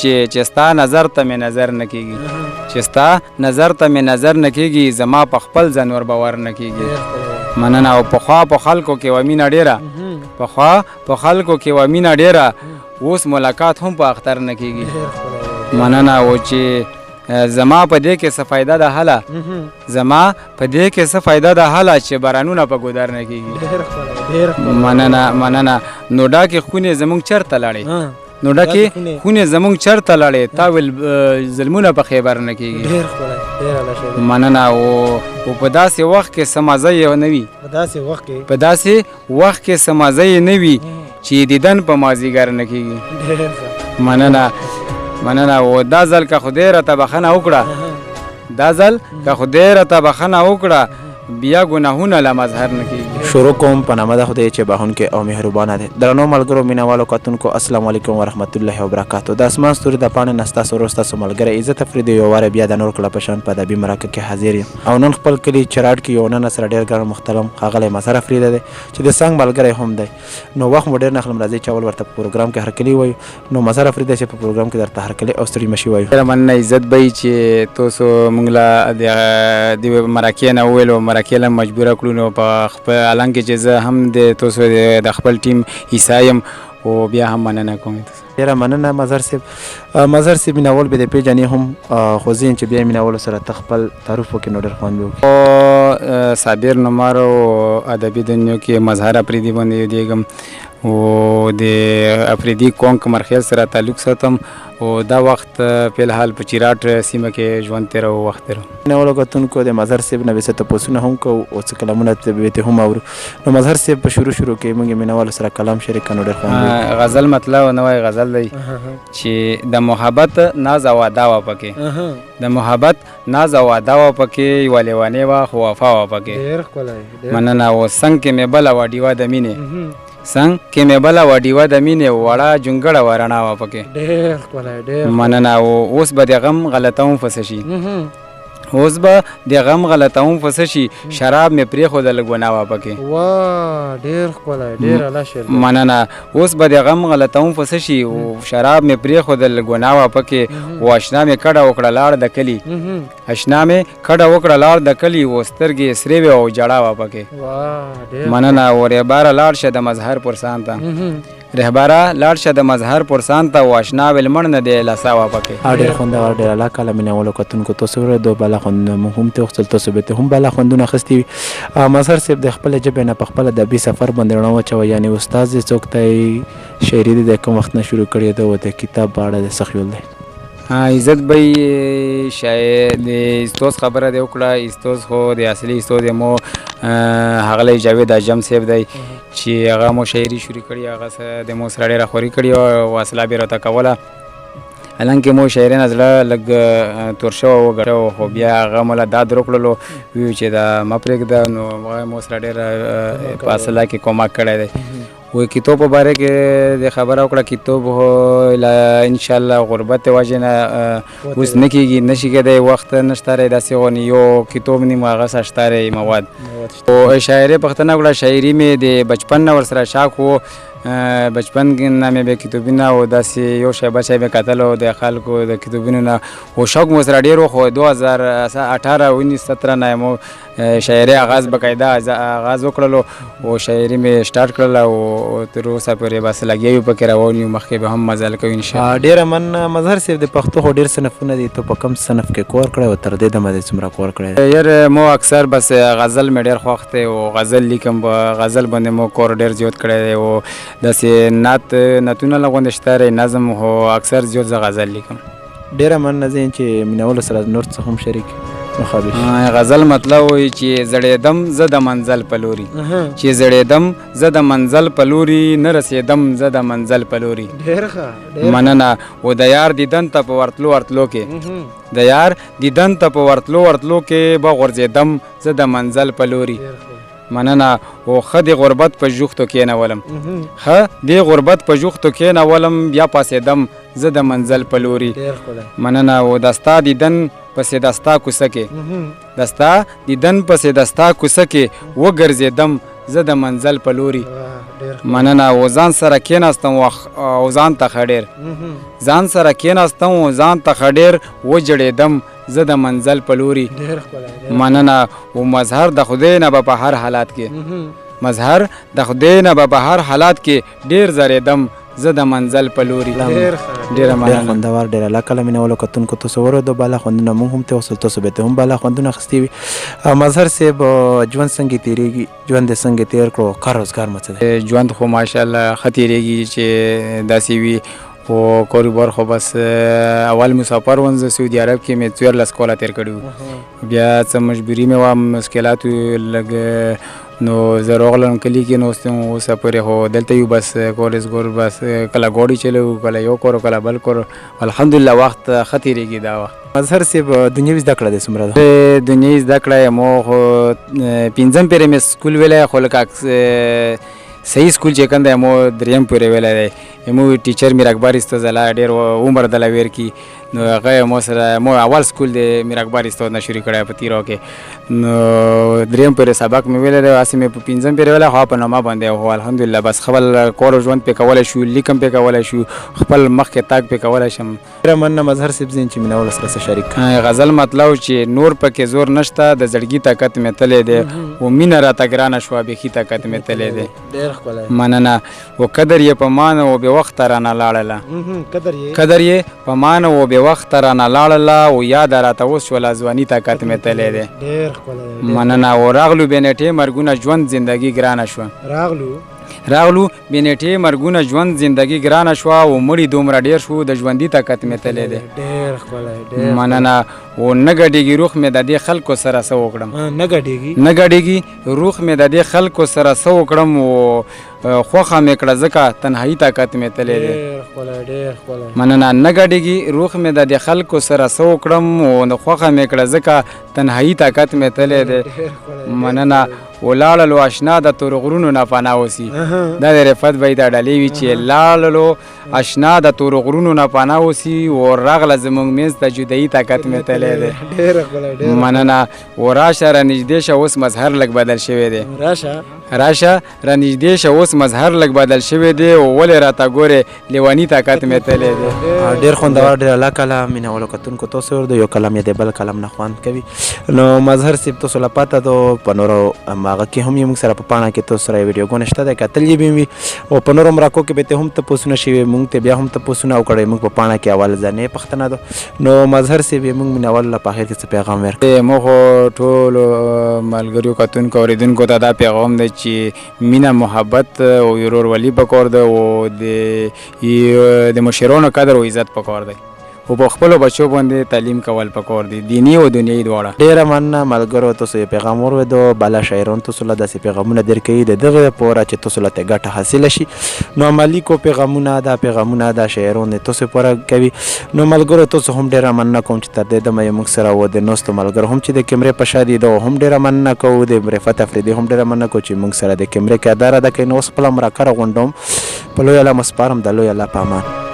چې ستا نظر ته مې نظر نه کېږي چې ستا نظر ته مې نظر نه کېږي زما په خپل ځان ور باور نه کېږي مننه او پخوا په خلکو کې وه مینه ډېره پخوا په خلکو کې وه مینه ډېره اوس ملاقات هم په اختر نه کېږي مننه او چې زما په دې کې څه فایده ده هله زما په دې کې څه فایده ده هله چې بارانونه په ګودر نه کېږي مننه نو ډاکې خونې زمونږ چېرته لاړې نو ډاکې خونې زمونږ چېرته لاړې تا ویل ظلمونه په خیبر نه کېږي مننه او په داسې وخت کې څه مزه یې نه وي په داسې وخت کې څه مزه یې نه وي چې دیدن په مازدیګر نه کېږي مننه او دا ځل که خدای راته بخښنه وکړه دا ځل که خدای راته بخښنه وکړه بیا ګناهونه له مظهر نه کېږي شروع کوم په نامه د خدای چې بخښونکی او مهربانه دی درنو ملګرو مینهوالو کتونکو السلام علیکم ورحمت الله وبرکاتو د اسمان ستوري د پاڼې نه ستاسو ورور ستاسو ملګری عزت افریدي یو واره بیا د نور کله په شان په ادبي مرکه کې حاضر یم او نن خپل کلي چراډ کې یو نن سره ډېر ګران محترم ښاغلی مظهر افریدی دی چې د څنګ ملګری هم دی نو وخت مو ډېر نه اخلم راځئ چې اول ورته په پروګرام کې هرکلي وایو نو مظهر افریدی چې په پروګرام کې درته هرکلي او ستړي مشي وایو ډېره مننه عزت به چې تاسو موږ له د مرکې نه وویلو مرکې له مجبوره کړو نو په خپل الان کې چې زه هم د تاسو د خپل ټیم حصه یم او بیا هم مننه کوم ډېره مننه مظهر صاحب مینهوال به د پېژنې هم خو زه یم چې بیا مینهوالو سره ته خپل تعارف وکړې نو ډېر خوند به وکړي صابر نومار او ادبي دنیو کې مظهر افریدي باندې یادېږم او د افریدي قوم مرخیل سره تعلق ساتم او دا وخت په الحال په چراټ سیمه کې ژوند تېرو وخت تېرو مینهوالو کتونکو د مظهر صاحب نه به څه تپوسونه هم کوو او څه کلامونه به هم اورو نو مظهر صاحب په شروع کې موږ مینهوالو سره کلام شریک کړو ډېر خوند غزل مطلب نوی غزل دی چې د محبت ناز او ادا وه پکې د محبت ناز او ادا وه پکې یوه لیوانې وه خو وفا وه پکې مننه او څنګ کې مې بله وه ډیوه د مینې څنګ کې مې بله وه ډیوه د مینې وړه جونګړه وه رڼا وه پکې مننه او اوس به د غم غلطه هم فسه شي اوس به د غم غلطه هم فسه شي شراب مې پرېښودل ګناه وه پکې مننه اوس به د غم غلطه هم فسه شي او شراب مې پرېښودل ګناه وه پکې او اشنا مې کډه وکړه لاړ د کلي اشنا مې کډه وکړه لاړ د کلي او سترګې سرې وې او جړه وه پکې مننه او رهباره لاړ شه د مظهر پرسان ته رهبره لاړ شه د مظهر پرسان ته او اشنا ویلمړ نه دی لاسه وه پکې ډېر خوندور ډېر الله کاله مینهوالو کتونکو تاسو ورېدو بالا خوند موږ هم ترې وغوښتل تاسو به ترې هم بالا خوندونه اخیستي وي مظهر صاحب د خپلې ژبې نه په خپل ادبي سفر باندې رڼا واچوه یعنې استاد دې څوک دی شاعري دې د کوم وخت نه شروع کړې ده او د کتاب په اړه دې څه خیال دی عزت بھائی شاید د استوز خبره دی وکړه استوز خو د اصلي استوز مو هغلی جاوید اجم صاحب دی چې هغه مو شاعري شروع کړې هغه د مو سره ډېره خوري کړې او واصله بې راته کوله حالانکې مو شاعري نه زړه لږ تور شوی وګټه خو بیا هغه مو له دا در وکړلو ویو چې دا مه پرېږده نو هغه مو سره ډېره په اصله کې کومک کړی دی وی کتاب په باره کې د خبره وکړه کتاب انشاءالله غربت وجې نه اوس نه کېږي نشي کېدی وخت نشته دی داسې غونې یو کتاب نیم هغه څه شته دی مواد او شاعري پوښتنه وکړه شاعري مې د بچپن نه ورسره شاق و بچپن نه مې به کتابونه او داسې یو شی بل شی به کتل او د خلکو د کتابونو نه او شوق مو سره ډېر و خو 2018 17 نه مو شاعري آغاز باقاعده آغاز وکړلو او شاعري مې سټارټ کړله او تر اوسه پورې بس لګیا یو پکې روان یو مخکې به هم مزل کوو انشاءالله ډېره مننه مظهر صاحب د پښتو خو ډېر صنفونه دي ته په کوم صنف کې کور کړی او تر دې دمه دې څومره کور کړی یار مو اکثر بس غزل مې ډېر خوښ دی او غزل لیکم غزل باندې مو کور ډېر زیات کړی دی او داسې نعتونه له غوندې شته دی نظم خو اکثر زیات زه غزل لیکم ډېره مننه زه یم چې مینهوالو سره نور څه هم شریک غزل مطلب وایي چې زړېدم زه د منزل په لوري چې زړېدم زه د منزل په لوري نه رسېدم زه د منزل په لوري مننه او د یار دیدن ته په ورتلو کې د یار دیدن ته په ورتلو کې به غورځېدم زه د منزل په لوري مننه او ښه د غربت په جوختو کېنولم ښه د غربت په جوختو کېنولم بیا پاسېدم زه د منزل په لوري مننه او د ستا دیدن پسې د ستا کوڅه کې د ستا دیدن پسې د ستا کوڅه کې وګرځېدم زه د منزل په لوري مننه. او ځان سره کېناستم او ځان ته ښه ډېر ځان سره کېناستم او ځان ته ښه ډېر وجړېدم زه د منزل په لوري. مننه. او مظهر د خدای نه به په هر حالات کې مظهر د خدای نه به په هر حالات کې ډېر زرېدم زه د منزل په لوري. ډېره مننه. خوندور ډېر الله کله مینهوالو کتونکو تاسو واورېدو بالا خوندونه موږ هم ترې وصل تاسو به هم بالا خوندونه اخیستي وي. مظهر صاحب ژوند څنګه تېرېږي ژوند یې څنګه تېر کړو کار روزګار مو څه دی؟ ژوند خو ماشاءالله ښه تېرېږي چې داسې وي خو کاروبار خو بس اول مسافر وم زه سعودي عرب کې مې 14 کاله تېر کړي وو. بیا څه مجبوري مې وه مشکلات لږ نو زه راغلم کلي کې ناست وم اوسه پورې خو دلته یو بس کور روزګار بس کله ګاډي چلوو کله یو کور کله بل کور الحمدلله وخت ښه تېرېږي دا وخت. مظهر صاحب دنیوي زده کړه دې څومره ده؟ دنیوي زده کړه مو خو 5 پېرې مې سکول ویلی خو لکه صحیح سکول چې کوم دی مو 3 پورې ویلی دی. مو ټیچر میر اکبر استاد الله ډېر عمر دله ویر کی نو هغه مو سره مو اول سکول دی میر اکبر استاد نه شروع کړی په تیرو کې نو 3 پورې سبق مې ویلی دی. هسې مې په 5 پورې ویلی خو په نامه باندې خو الحمدلله بس خپل کور ژوند پې کولی شو لیکم پې کولی شو خپل مخکې تګ پې کولی شم. ډېره مننه مظهر صاحب زین چې مینهوالو سره څه شریک غزل مطلب چې نور پکې زور نشته د زړګي طاقت مې تللی دی و مینه راته ګرانه شوه بیخي طاقت مې تللی دی. ډېر ښکلی. مننه. و قدر یې په مانه و بې وخته رانه لاړله قدر یې په مانه و بې وخته رانه لاړله و یاده راته اوس شوله ځواني طاقت مې تللی دی. ډېر ښکلی. مننه. و راغلو بې نېټې مرګونه ژوند زندګي ګرانه شوه راغلو بې نېټې مرګونه ژوند زندګي ګرانه شوه و مړي دومره ډېر شو د ژوندي طاقت مې تللی دی. ډېر ښکلی. مننه. و نه ګډېږي روح مې د دې خلکو سره څه وکړم نه ګډېږي روح مې د دې خلکو سره څه وکړم و خوښه مې کړه ځکه تنهایي طاقت مې تللی دی. مننه. نه ګډېږي روح مې د دې خلکو سره څه وکړم و خوښه مې کړه ځکه تنهایي طاقت مې تللی دی. مننه. ولاړلو اشنا د تور غرونو نه پناه اوسي دا د رفت بیت ډلې وي چې لاړلو اشنا د تور غرونو نه پناه اوسي و راغله زموږ منځ ته جدایي طاقت مې تللی دی. مننه. و راشه رانږدې شه اوس مظهر لږ بدل شوی دی راشه رانږدې شه اوس مظهر لږ بدل شوی دی و ولې راته ګورې لیواني طاقت مې تللی دی. ډېر خوندور ډېر الله کله مینهوالو کتونکو تاسو واورېدو یو کلام یې د بل کلام نه خوند کوي. نو مظهر صاحب تاسو له پته ده په نورو هغه کې هم موږ سره په پاڼه کې تاسو سره ویډیوګونه شته دی کتل یې به وي او په نورو مراکو کې به ته هم تپوسونه شوي موږ ته بیا هم تپوسونه وکړئ موږ په پاڼه کې اول ځانې پوښتنه ده. نو مظهر صاحب موږ مینهوالو له په اخر کې څه پیغام ورکړو؟ موږ خو ټولو ملګریو کتونکو اورېدونکو ته دا پیغام دی چې مینه محبت او ورورولي پکار ده او د مشرانو قدر او عزت پکار دی او په خپلو بچو باندې تعلیم کول پکار دي دیني او دنیایي دواړه. ډېره مننه ملګرو تاسو یې پیغام واورېدو بالا شاعران تاسو له داسې پیغامونه درکوي د دغه لپاره چې تاسو له ته ګټه حاصله شي. نو عملي کو پیغامونه دا شاعران تاسو پوره کوي. نو ملګرو تاسو هم ډېره مننه کوم چې تر دې دمه یې موږ سره و د ناستو ملګرو هم چې د کیمرې په شا دي ده هم ډېره مننه کوو د رفت افریدي هم ډېره مننه کوو چې موږ سره د کیمرې کردار ادا کوي. نو اوس خپله مرکه راغونډوم په لوی الله مسپارم د لوی الله په امان.